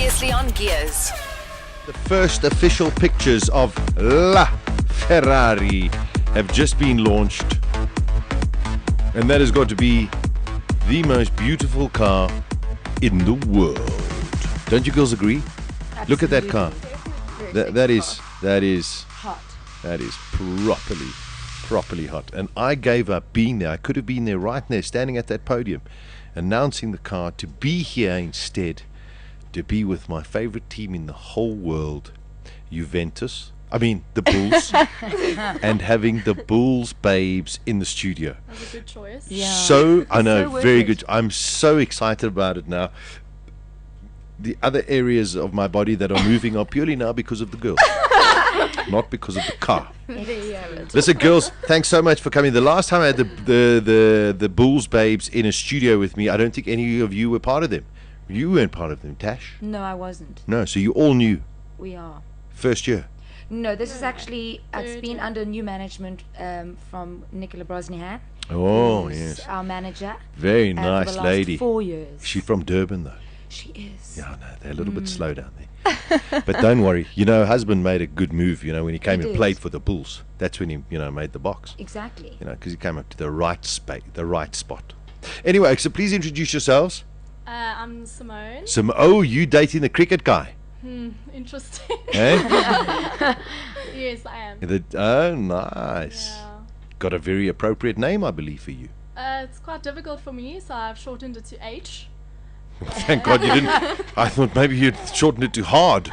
Previously on Gearz. The first official pictures of La Ferrari have just been launched, and that has got to be the most beautiful car in the world. Don't you girls agree? Absolutely. Look at that car. That is hot. That is properly hot. And I gave up being there. I could have been there right there, standing at that podium, announcing the car, to be here instead, to be with my favorite team in the whole world, the Bulls, and having the Bulls babes in the studio. That was a good choice. Yeah. So, I know, So very worth it. good. I'm so excited about it now. The other areas of my body that are moving are purely now because of the girls, not because of the car. There you have it. Listen, girls, thanks so much for coming. The last time I had the Bulls babes in a studio with me, I don't think any of you were part of them. You weren't part of them, Tash. No, I wasn't. No, so you all knew We are. first year. No, this is actually, it's Third been year. under new management from Nicola Brosnihan. Oh, who's yes. our manager. Very for nice the last lady. 4 years. She's from Durban, though. She is. Yeah, I know. They're a little bit slow down there. But don't worry. You know, husband made a good move, when he came He and did. played for the Bulls. That's when he, made the box. Exactly. Because he came up to the right spot. Anyway, so please introduce yourselves. I'm Simone. You dating the cricket guy. Interesting. Eh? Yes, I am. Oh, nice. Yeah. Got a very appropriate name, I believe, for you. It's quite difficult for me, so I've shortened it to H. Thank God you didn't. I thought maybe you'd shortened it to hard.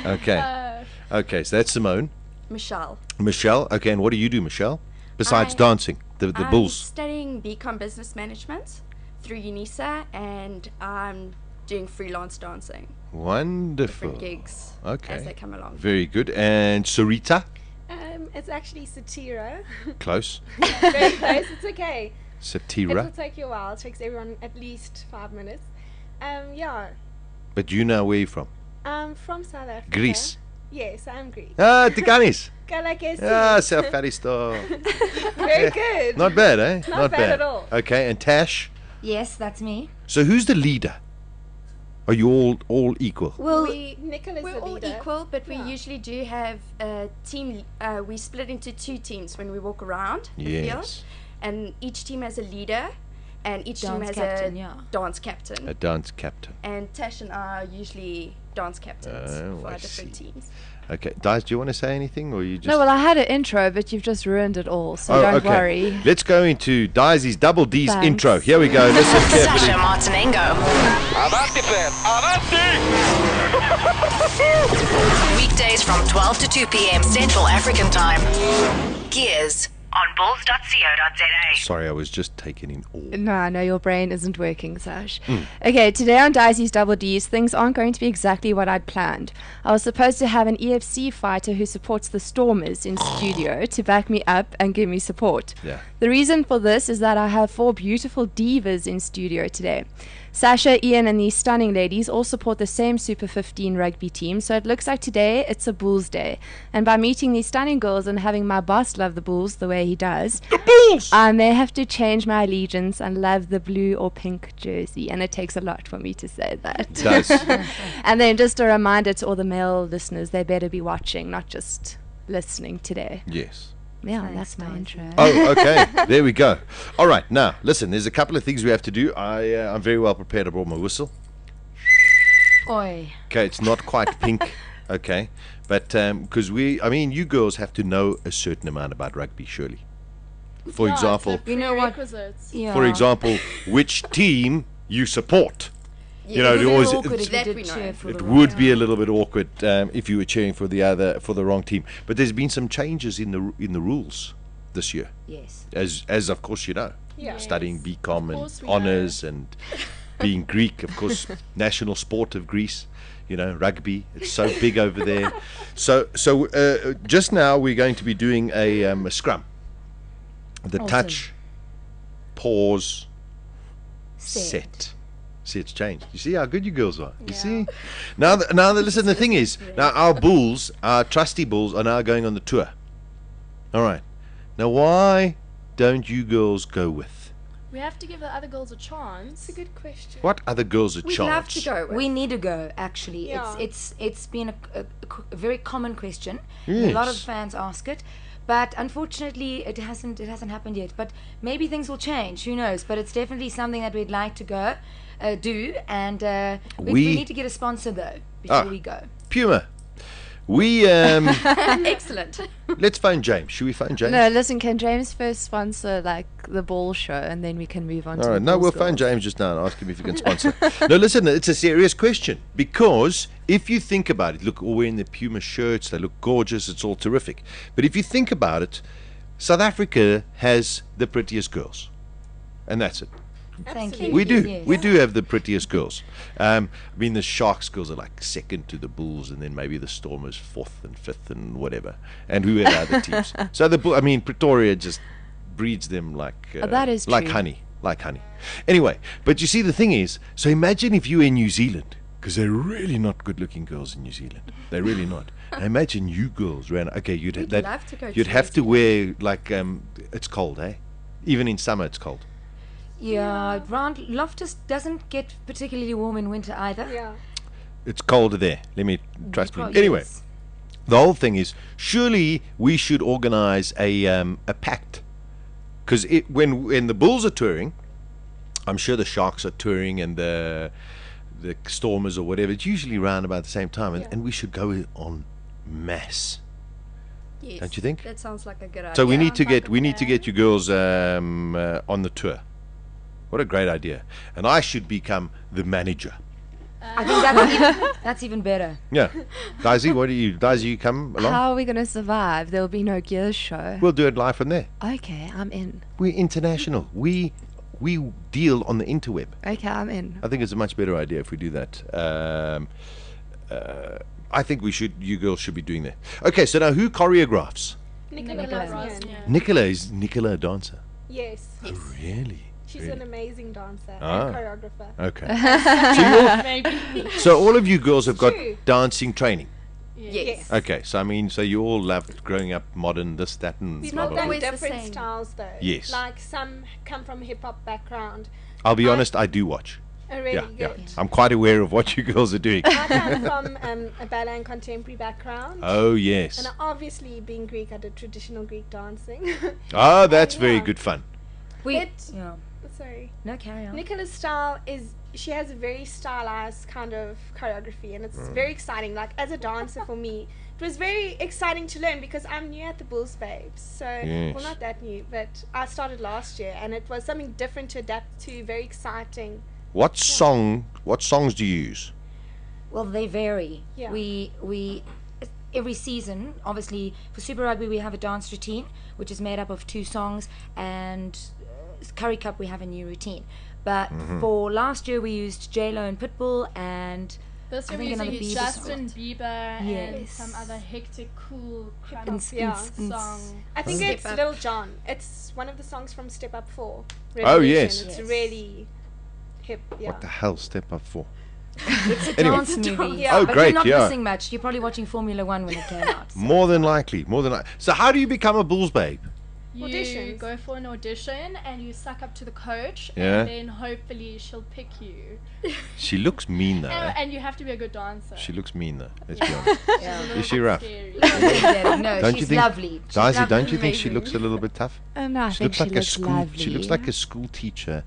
Okay. Okay, so that's Simone. Michelle. Michelle. Okay, and what do you do, Michelle? Besides I- dancing, the I'm Bulls. studying BCom Business Management through UNISA, and I'm doing freelance dancing, Wonderful. different gigs Okay. as they come along. Very good. And Sarita? It's actually Satira. Close. Very close. It's okay. It will Satira. take you a while. It takes everyone at least 5 minutes. Yeah. But you know where you're from? I'm from South Africa. Greece. Yes, I'm Greek. Ah, Tikanis. Galakesi. Ah, Safaristo. Very good. Not bad, eh? Not bad at all. Okay, and Tash? Yes, that's me. So who's the leader? Are you all equal? Well, Nicola's we're the all leader. equal, but we Yeah. usually do have a team. We split into 2 teams when we walk around the field, Yes. and each team has a leader, and each team Dance has captain, a yeah. dance captain. A dance captain. And Tash and I are usually dance captains Oh, for I our different see. teams. Okay, Dice, do you want to say anything, or you just? No, well, I had an intro, but you've just ruined it all, so don't worry. Let's go into Daisy's Double D's Thanks. intro. Here we go. Listen carefully. Sasha Martinengo. Avanti, fan! Avanti! Weekdays from 12 to 2 p.m. Central African Time. Gearz on bulls.co.za. Sorry, I was just taken in awe. No, I know your brain isn't working, Sash. Okay, today on Dicey's Double D's, things aren't going to be exactly what I'd planned. I was supposed to have an EFC fighter who supports the Stormers in studio to back me up and give me support. Yeah. The reason for this is that I have 4 beautiful divas in studio today. Sasha, Ian, and these stunning ladies all support the same Super 15 rugby team, so it looks like today it's a Bulls day. And by meeting these stunning girls and having my boss love the Bulls the way he does, I may have to change my allegiance and love the blue or pink jersey, and it takes a lot for me to say that. It does. And then just a reminder to all the male listeners, they better be watching, not just listening today. Yes. Yeah, Thanks, that's my Daisy. intro. Oh, okay. There we go. All right. Now, listen, there's a couple of things we have to do. I'm very well prepared. I brought my whistle. Oi. Okay, it's not quite pink. Okay. But because you girls have to know a certain amount about rugby, surely. For Yeah, example, it's a You know what? prerequisites. Yeah. for example, which team you support. You know, It it would be always awkward if That you we did know. cheer for it the would be a little bit awkward if you were cheering for the wrong team. But there's been some changes in the rules this year, Yes. as of course you know. Yeah. Studying BCom course and we honors and being Greek, of course, national sport of Greece. Rugby. It's so big over there. So just now we're going to be doing a scrum. The Awesome. touch, pause, Set. set. See, it's changed. You see how good you girls are. You see. Now, listen. The thing is, now our Bulls, our trusty Bulls, are now going on the tour. All right. Now, why don't you girls go with We have to give the other girls a chance. It's a good question. What other girls a We'd chance? love to go with. We need to go. Actually, Yeah. it's been a very common question. A lot of Yes. fans ask it, but unfortunately, it hasn't happened yet. But maybe things will change. Who knows? But it's definitely something that we'd like to go do, and we need to get a sponsor though before we go. Puma. We Excellent. let's phone James. Should we phone James? No, listen, can James first sponsor like the ball show and then we can move on to All the right, no, balls we'll phone girls? James just now and ask him if he can sponsor. No, listen, it's a serious question because if you think about it, look, all wearing the Puma shirts, they look gorgeous, it's all terrific. But if you think about it, South Africa has the prettiest girls, and that's it. Thank you. We do. Yes. We do have the prettiest girls. I mean, the Sharks girls are like second to the Bulls, and then maybe the Stormers fourth and fifth and whatever, and whoever other teams. So I mean, Pretoria just breeds them like that is like true. honey, like honey. Anyway, but you see, the thing is, so imagine if you were in New Zealand, because they're really not good-looking girls in New Zealand. They're really not. Now imagine you girls ran. Okay, you'd We'd that. love to go You'd to have New to wear like it's cold, eh? Even in summer, it's cold. Yeah, round Loftus doesn't get particularly warm in winter either. Yeah. It's colder there. Let me trust me. Pro- Anyway, yes. the whole thing is surely we should organise a pact, because when the Bulls are touring, I'm sure the Sharks are touring and the Stormers or whatever. It's usually around about the same time, and we should go on mass. Yes. Don't you think? That sounds like a good idea. So we need to Sounds like get a we need to plan. get you girls on the tour. What a great idea! And I should become the manager. I think that's even better. Yeah, Daisy, Daisy, you come along. How are we going to survive? There will be no Gearz show. We'll do it live from there. Okay, I'm in. We're international. We deal on the interweb. Okay, I'm in. I think it's a much better idea if we do that. I think you girls should be doing that. Okay, so now who choreographs? Nicola Nicola. Rosnian. Is Nicola a dancer? Yes. Really? She's Really? an amazing dancer Ah. and choreographer. Okay. Maybe. So all of you girls have got True. dancing training. Yes. Okay, so I mean, so you all loved growing up modern, this, that, and We've blah, not blah, done blah. always the different same. styles though. Yes. Like some come from hip hop background. I'll be honest, I do watch. Are really Yeah. good. I'm quite aware of what you girls are doing. I come from a ballet and contemporary background. Oh, yes. And obviously, being Greek, I did traditional Greek dancing. Oh, that's very Yeah. good fun. Yeah. Sorry. No, carry on. Nicola's style is, she has a very stylized kind of choreography, and it's very exciting. Like, as a dancer for me, it was very exciting to learn because I'm new at the Bulls Babes. So, Yes. well, not that new, but I started last year, and it was something different to adapt to, very exciting. What songs do you use? Well, they vary. Yeah. We every season, obviously, for Super Rugby we have a dance routine which is made up of 2 songs, and Curry Cup we have a new routine. But for last year we used J-Lo and Pitbull, and This I year think we're another using Bieber Justin Bieber and Yes. some other hectic, cool crap ins- Yeah. ins- song. I think Step it's Up. Little John. It's one of the songs from Step Up 4. Oh, yes. It's Yes. really hip, yeah. What the hell, Step Up for? it's a Anyway. dance movie. Yeah. Oh, but great, you're not yeah. missing much. You're probably watching Formula One when it came out. More than likely. So how do you become a Bulls babe? You Auditions. go for an audition and you suck up to the coach, Yeah. and then hopefully she'll pick you. She looks mean though. eh? And you have to be a good dancer. She looks mean though. Let's be honest. Is she rough? Scary. No, Don't she's you think, lovely. She's Daisy, lovely. don't you think she looks a little bit tough? No, I She think looks she like a looks school. lovely. She looks like a school teacher.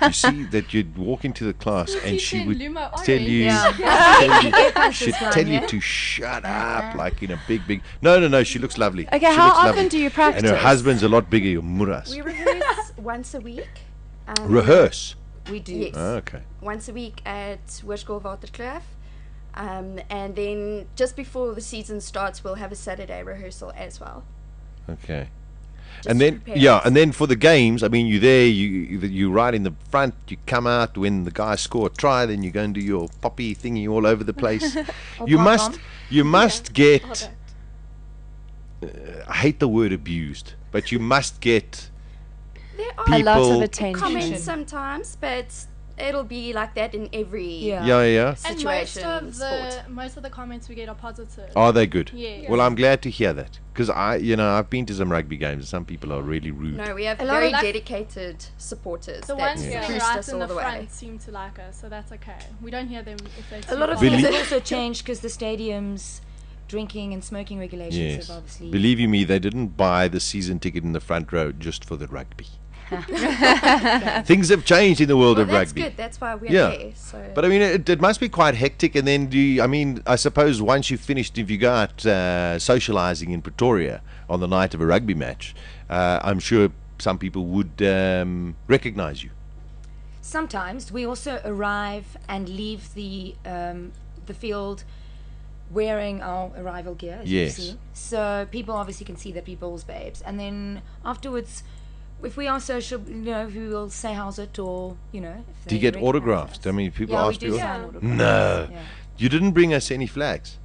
You see that you'd walk into the class and she teacher would in Luma tell you, Yeah. she'd tell you to shut up, like in a big. No. She looks lovely. Okay, She how looks often lovely. do you practice? And her husband's a lot bigger. Your muras. We rehearse once a week. Rehearse. We do. Yes. Oh, okay. Once a week at Hoërskool Waterkloof. And then just before the season starts, we'll have a Saturday rehearsal as well. Okay. Just And to then prepare yeah, us. and then for the games, I mean, you're there, you right in the front, you come out when the guys score a try, then you go and do your poppy thingy all over the place. you pop-pom. must get. All that. I hate the word abused, but you must get There are A lot of people- attention. comments sometimes, but it'll be like that in every Yeah. Yeah. And situation. most of the comments we get are positive. Are they good? Yeah. Well, I'm glad to hear that because I've been to some rugby games. And some people are really rude. No, we have A lot very of- dedicated supporters. The that ones boost sitting us right in all the the way. front seem to like us, so that's okay. We don't hear them if they. A lot of Believe- things have also changed because the stadium's drinking and smoking regulations Yes. have obviously. Believe you me, they didn't buy the season ticket in the front row just for the rugby. Things have changed in the world Well, of that's rugby. good. That's why we're Yeah. there. So. But I mean, it must be quite hectic. And then I suppose once you've finished, if you go out socialising in Pretoria on the night of a rugby match, I'm sure some people would recognise you. Sometimes we also arrive and leave the field wearing our arrival gear, as Yes. you've seen. So people obviously can see that we're Bulls babes. And then afterwards, if we are social, we will say how's it, or if Do you they get recognise autographs? us. I mean, people Yeah, we ask do people. sign autographs. No, Yeah. you didn't bring us any flags.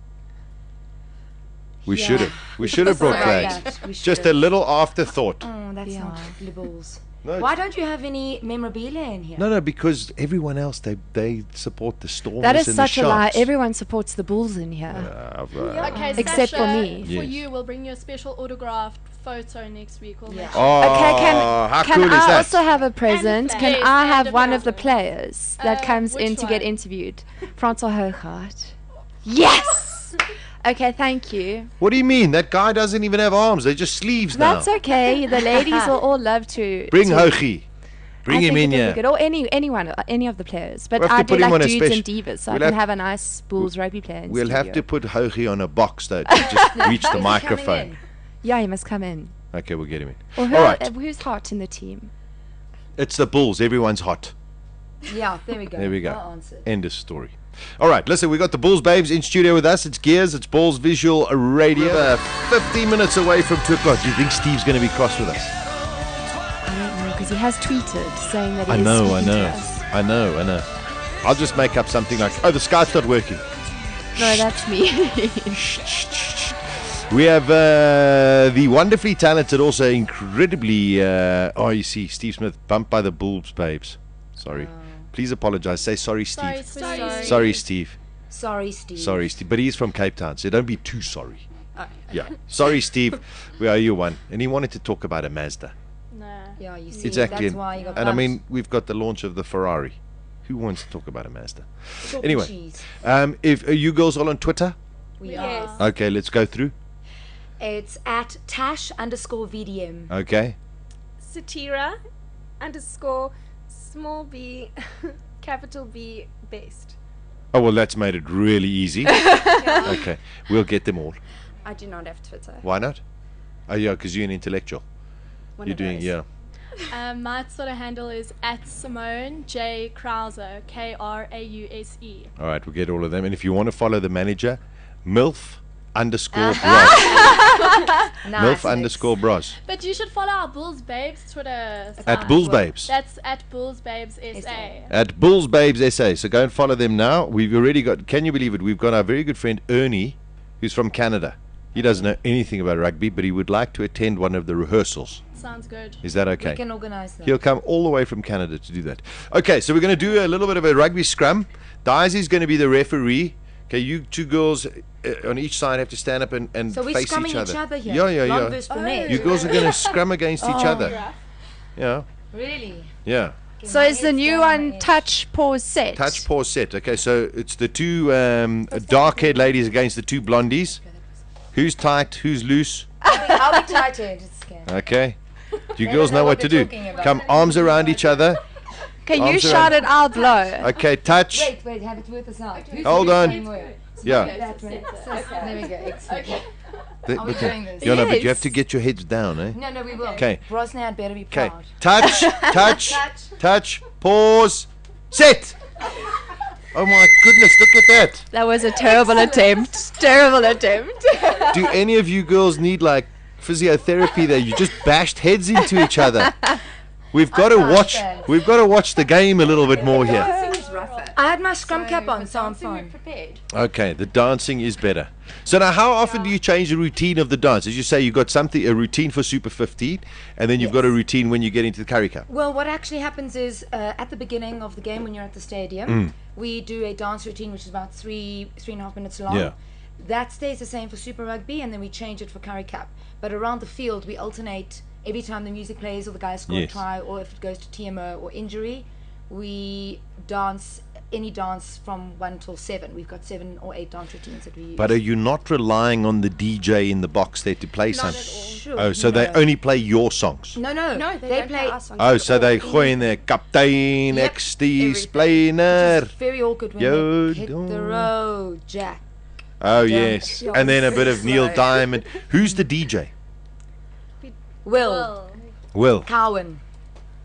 We Yeah. should have. We should have brought Sorry, flags. that we Just a should. little afterthought. Oh, that's Yeah. not liberals. No, Why don't you have any memorabilia in here? No, because everyone else they support the Stormers That is and such the a lie. Sharks. Everyone supports the Bulls in here. Okay, Except for Sasha, me. Yes. For you, we'll bring you a special autographed photo next week. We'll Yeah. make sure. Oh, Okay, how can cool is I that? also have a present? flag. Can Yes, I and have a one of the present. players that comes in which to get one? interviewed? Francois Hooghart. Yes! Okay, thank you. What do you mean? That guy doesn't even have arms. They're just sleeves That's now. okay. The ladies will all love to. Bring to Hoagie. Bring I him think in it would be here. good. Or anyone, any of the players. But We'll have I to do put him on like a dudes and special- divas, so we'll I can have- have a nice Bulls rugby player in We'll have studio. to put Hoagie on a box though to just reach the microphone. Yeah, he must come in. Okay, we'll get him in. Or All right. who's hot in the team? It's the Bulls. Everyone's hot. Yeah, there we go. There we go. Well answered. End of story. All right, listen, we got the Bulls babes in studio with us. It's Gearz, it's Bulls Visual Radio. 15 minutes away from 2 o'clock. Do you think Steve's going to be cross with us? I don't know, because he has tweeted saying that he I is know. speaking to us. I know. I'll just make up something like, oh, the Skype's not working. No, that's me. We have the wonderfully talented, also incredibly, you see, Steve Smith, bumped by the Bulls babes. Sorry. Please apologize. Say sorry, Steve. Sorry, Steve. Sorry, Steve. Sorry, Steve. But he's from Cape Town, so don't be too sorry. Yeah. Sorry, Steve. We owe you one. And he wanted to talk about a Mazda. Nah. Yeah, you see, Exactly. that's why you got And I bumped. mean, we've got the launch of the Ferrari. Who wants to talk about a Mazda? Chalk Anyway. and cheese. If are you girls all on Twitter? We Yes. are. Okay, let's go through. It's at Tash_VDM. Okay. Satira _ small b capital B best. Oh, well, that's made it really easy. Okay. We'll get them all. I do not have Twitter. Why not? Oh, yeah, because you're an intellectual. One You're of doing, those. yeah. My Twitter handle is at Simone J Krause, Krause. All right, we'll get all of them. And if you want to follow the manager, MILF_Bros. Nice. MILF_Bros. But you should follow our Bulls Babes Twitter. At site. Bulls Babes. That's at Bulls Babes SA. At Bulls Babes SA. So go and follow them now. We've already got, can you believe it? We've got our very good friend Ernie, who's from Canada. He doesn't know anything about rugby, but he would like to attend one of the rehearsals. Sounds good. Is that okay? We can organize that. He'll come all the way from Canada to do that. Okay, so we're going to do a little bit of a rugby scrum. Daisy's going to be the referee. Okay, you two girls on each side have to stand up and So we're face scrumming each other. here. Yeah. Long versus brunette. You girls are going to scrum against each other. Yeah, Really? yeah. So is the new one touch, pause, set? Touch, pause, set. Okay, so it's the two dark-haired ladies against the two blondies. Who's tight? Who's loose? I'll be tighter. Just scared. Okay. Do you They girls don't know know what what to they're do? talking about. Come, arms around each other. Okay, you Arms shout around. it, I'll blow. Okay, touch. Wait, have it worth us out. Who's Hold the on. same word? Yeah. That way. There we go. Excellent. Are we doing this? Yeah, no, but you have Yes. to get your heads down, eh? No, we will. Okay. Brosnan better be Okay. proud. Touch, touch, pause, set. Oh my goodness, look at that. That was a terrible attempt. Terrible attempt. Do any of you girls need like physiotherapy there? You just bashed heads into each other. We've got to watch the game a little bit more here. I had my scrum cap on, so I'm fine. prepared. Okay, the dancing is better. So now, how often do you change the routine of the dance? As you say, you've got a routine for Super 15, and then you've got a routine when you get into the Curry Cup. Well, what actually happens is at the beginning of the game, when you're at the stadium, we do a dance routine which is about 3.5 minutes long. Yeah. That stays the same for Super Rugby, and then we change it for Curry Cup. But around the field, we alternate every time the music plays or the guys score a try, or if it goes to TMO or injury, we dance any dance from 1 till 7. We've got 7 or 8 dance routines that we use. But are you not relying on the DJ in the box there to play Not something? at all. Sure, Oh, so they only play your songs? No, No, they don't play our songs Oh, at so all. they gooi in there, Kaptein, Yep, XD, everything. Splainer. It's very awkward when Yo, they hit don't- the road, Jack. Oh, yes. Yeah, And then a bit of very Neil slow. Diamond. Who's the DJ? Will Well, Will. Cowan.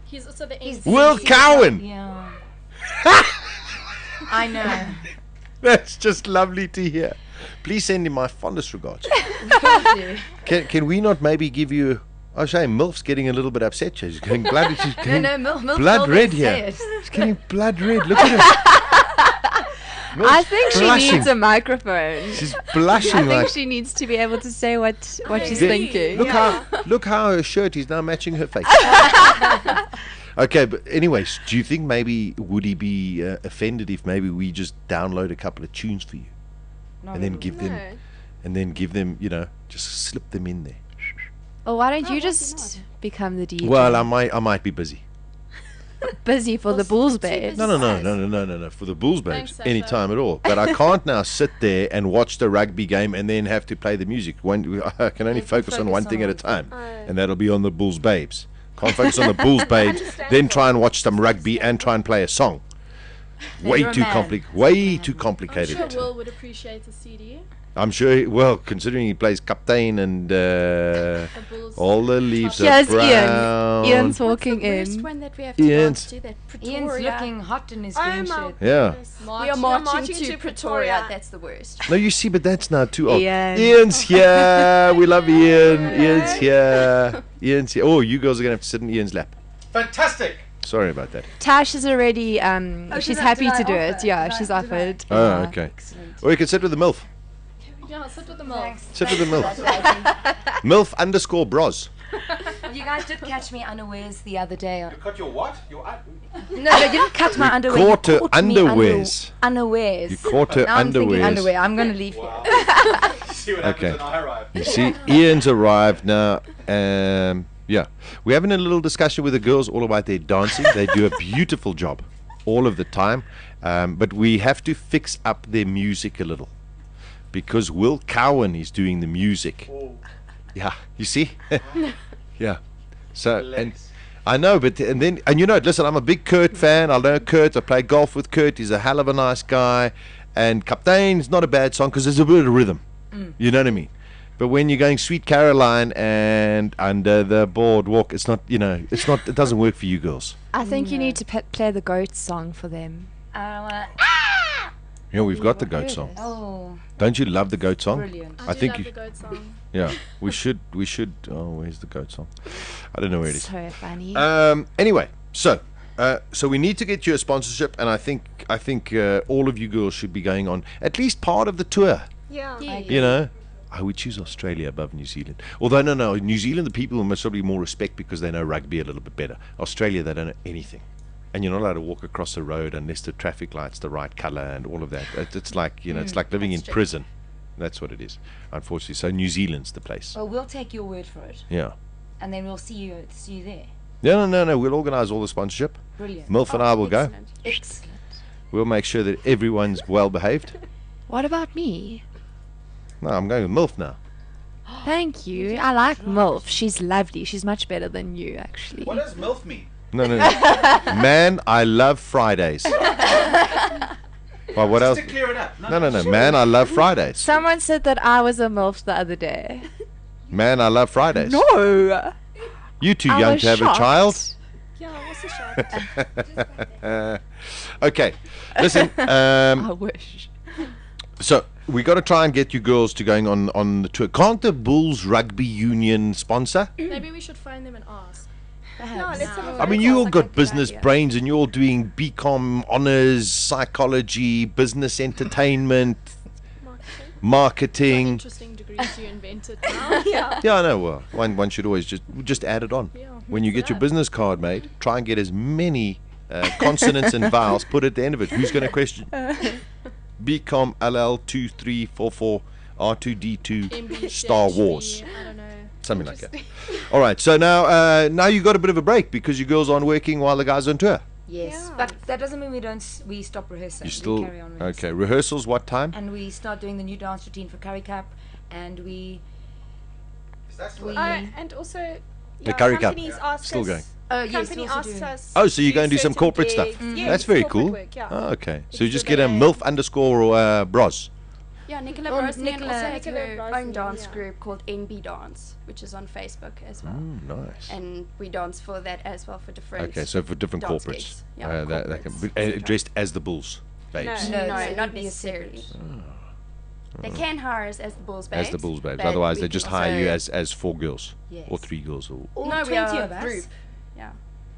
he's also the He's MC. Will Cowan! Yeah. I know. That's just lovely to hear. Please send him my fondest regards. Can we not maybe give you... I was saying, Milf's getting a little bit upset. She's getting blood, she's getting Milk blood red here. She's getting blood red. Look at her. Milf's I think she blushing. needs a microphone. She's blushing I think like... she needs to be able to say what she's Yeah. thinking. Look how her shirt is now matching her face. Okay, but anyways, do you think maybe would he be offended if maybe we just download a couple of tunes for you and then give them, you know, just slip them in there? Well, why don't you just become the DJ? Well, I might be busy. busy for the Bulls, babe. No. For the Bulls, babes, Thanks, Sasha. anytime at all. But I can't now sit there and watch the rugby game and then have to play the music. I can only focus on one thing at a time, and that'll be on the Bulls, babes. Can't focus on the Bulls, babes. Then try and watch some rugby and try and play a song. Way you're a too man. Way too I'm complicated. sure Will would appreciate a CD. I'm sure. Well, considering he plays captain and The Bulls. all the leaves Here's are brown. Ian. Ian's What's walking the worst in. one that we have to Ian's- dance to? That Ian's Pretoria. looking hot in his Oh green my shirt. Yeah. We are marching to Pretoria. That's the worst. No, you see, but that's now too old. Ian. Ian's here. We love Ian. Ian's here. Ian's here. Oh, you girls are gonna have to sit in Ian's lap. Fantastic. Sorry about that. Tash is already, she's happy to do offer? it. Yeah, Did I- she's did I? offered. Oh, Yeah. okay. Excellent. Or you can sit with the MILF. Yeah, sit with the milk. Sit with the MILF. MILF _ bros. You guys did catch me unawares the other day. You cut your what? Your No, you didn't cut my underwear. You caught her caught me underwears. Unawares. You caught her Now I'm thinking underwears. underwear. I'm going to leave here. see what happens Okay. when I arrive. You see, Ian's arrived now. Yeah, we're having a little discussion with the girls all about their dancing. They do a beautiful job all of the time, but we have to fix up their music a little because Will Cowan is doing the music. Yeah, you see, yeah. So and I know, but and you know, listen, I'm a big Kurt fan. I know Kurt. I play golf with Kurt. He's a hell of a nice guy. And Kaptein's not a bad song because there's a bit of rhythm. You know what I mean? But when you're going Sweet Caroline and Under the Boardwalk, it's not, you know, it's not, it doesn't work for you girls. I think you need to play the goat song for them. I don't want Yeah, we've got the goat song. Oh, Don't you love the goat song? brilliant. I I do think love you- the goat song. Yeah, we should, oh, where's the goat song? I don't know where it is. So funny. Anyway, so we need to get you a sponsorship, and I think all of you girls should be going on at least part of the tour. Yeah. You know, I would choose Australia above New Zealand. Although no, New Zealand, the people must probably more respect because they know rugby a little bit better. Australia, they don't know anything, and you're not allowed to walk across the road unless the traffic light's the right colour and all of that. It's like, you know, it's like living in prison. That's what it is, unfortunately. So New Zealand's the place. Well, we'll take your word for it, Yeah. and then we'll see you there. No. We'll organise all the sponsorship. Brilliant. Milf and I will go. Excellent. Excellent. We'll make sure that everyone's well behaved. What about me? No, I'm going with Milf now. Thank you. I like MILF. She's lovely. She's much better than you, actually. What does MILF mean? No. Man, I love Fridays. Well, what else? Just to clear it up. No. Man, I love Fridays. Someone said that I was a MILF the other day. Man, I love Fridays. No. You too I young was to have shocked. a child. Yeah, what's the shot? Okay, listen. I wish. So we got to try and get you girls to going on the tour. Can't the Bulls Rugby Union sponsor? Maybe we should phone them and ask. Perhaps. let's have a I vote. mean, you all like a got good business idea. brains and you're all doing BCom honors, psychology, business entertainment, marketing. Interesting degrees you invented now. Yeah. Yeah, I know. Well, one should always just add it on. Yeah, When you mix get it your up. business card made, try and get as many consonants and vowels put at the end of it. Who's going to question? BCom LL 2344 R2D2 MBCHB, Star Wars. I don't know. Something like that. All right. So now you got a bit of a break because you girls aren't working while the guys are on tour. Yes, but that doesn't mean we stop rehearsing. You still we carry on rehearsing. okay? Rehearsals what time? And we start doing the new dance routine for Curry Cup, and we And also, The Curry Cup, companies ask still us, going. yes, Company we also asks do. us. Oh, so you're do going to do some certain corporate stuff. gigs. Yes, That's very corporate cool. work, yeah. Oh, okay. So you It's just good get a day. MILF underscore bros. Yeah, Nicola Oh, Brosnan Nicola- also has Nicola her Brosnan, own dance yeah. group called NB Dance, which is on Facebook as well. Nice. And we dance for that as well for different. Okay, so for different dance corporates, gigs. Yeah, that can corporates. be dressed as the Bulls, babes. No. No, No, it's- not it'd be a necessarily. separate. They can hire us as the Bulls babes. As the Bulls, babes. but Otherwise, we they can just hire you also- as 4 girls Yes. or 3 girls or All No, 20 we are of us. group. Yeah.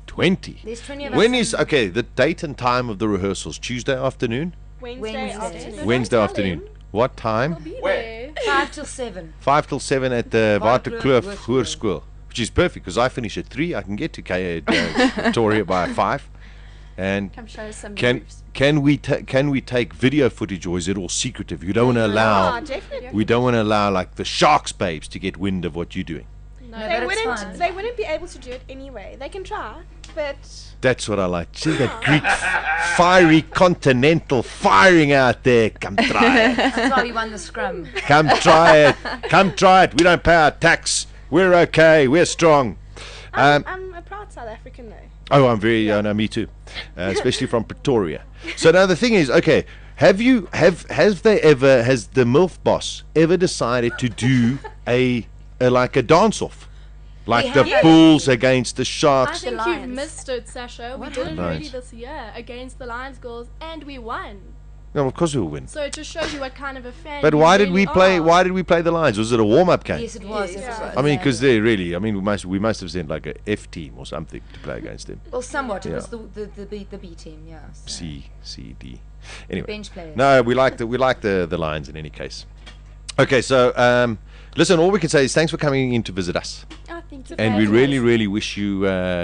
20. There's 20 of When us. is okay? The date and time of the rehearsals? Tuesday afternoon, Wednesday Wednesday. afternoon. Wednesday tell afternoon. him. What time? Be Where? there. 5 till 7. 5 till 7 at the Waterkloof Waterkloof Hoërskool. Hoërskool, which is perfect because I finish at 3. I can get to Victoria by 5. And Come show us some can moves. can we take video footage, or is it all secretive? You don't want to allow. Ah, definitely. We don't want to allow like the Sharks babes to get wind of what you're doing. No, but They it's wouldn't. fine. They wouldn't be able to do it anyway. They can try, but That's what I like. See that Greek fiery continental firing out there. Come try it. That's why we won the scrum. Come try it. Come try it. We don't pay our tax. We're okay. We're strong. I'm a proud South African though. Oh, I'm very. No, me too. Especially from Pretoria. So now the thing is, okay. Has the MILF boss ever decided to do a like a dance off, like the have. Bulls against the I Sharks? think Lions. you've missed it, Sasha. We did it already Lions? this year against the Lions girls, and we won. No, of course we'll win. So it just shows you what kind of a fan. But you why did really we play? are. Why did we play the Lions? Was it a warm-up game? Yes, it was. Yes. It was. I mean, because they really. I mean, we must have sent like a F team or something to play against them. Well, somewhat. It Yeah. was the B team, yeah. So. C, D. Anyway, Bench players. no, we like the Lions in any case. Okay, so listen, all we can say is thanks for coming in to visit us, Oh, thank you. and for we having really, us. really wish you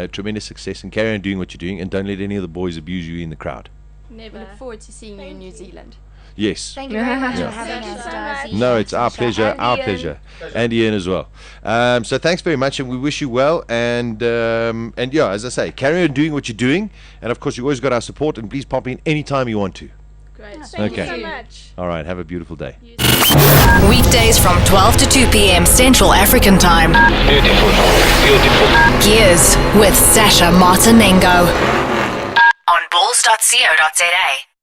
tremendous success and carry on doing what you're doing, and don't let any of the boys abuse you in the crowd. We Never. look forward to seeing you in New Zealand. Yes. Thank you very much Yeah. for having Thank you us, so Darcy. much. No, it's our Sasha, pleasure, and our Ian. pleasure, and Ian as well. So thanks very much, and we wish you well. And yeah, as I say, carry on doing what you're doing, and of course you always got our support. And please pop in anytime you want to. Great. Thank Okay. you so much. All right, have a beautiful day. Weekdays from 12 to 2 p.m. Central African Time. Beautiful. Beautiful. Gearz with Sasha Martinengo on bulls.co.za.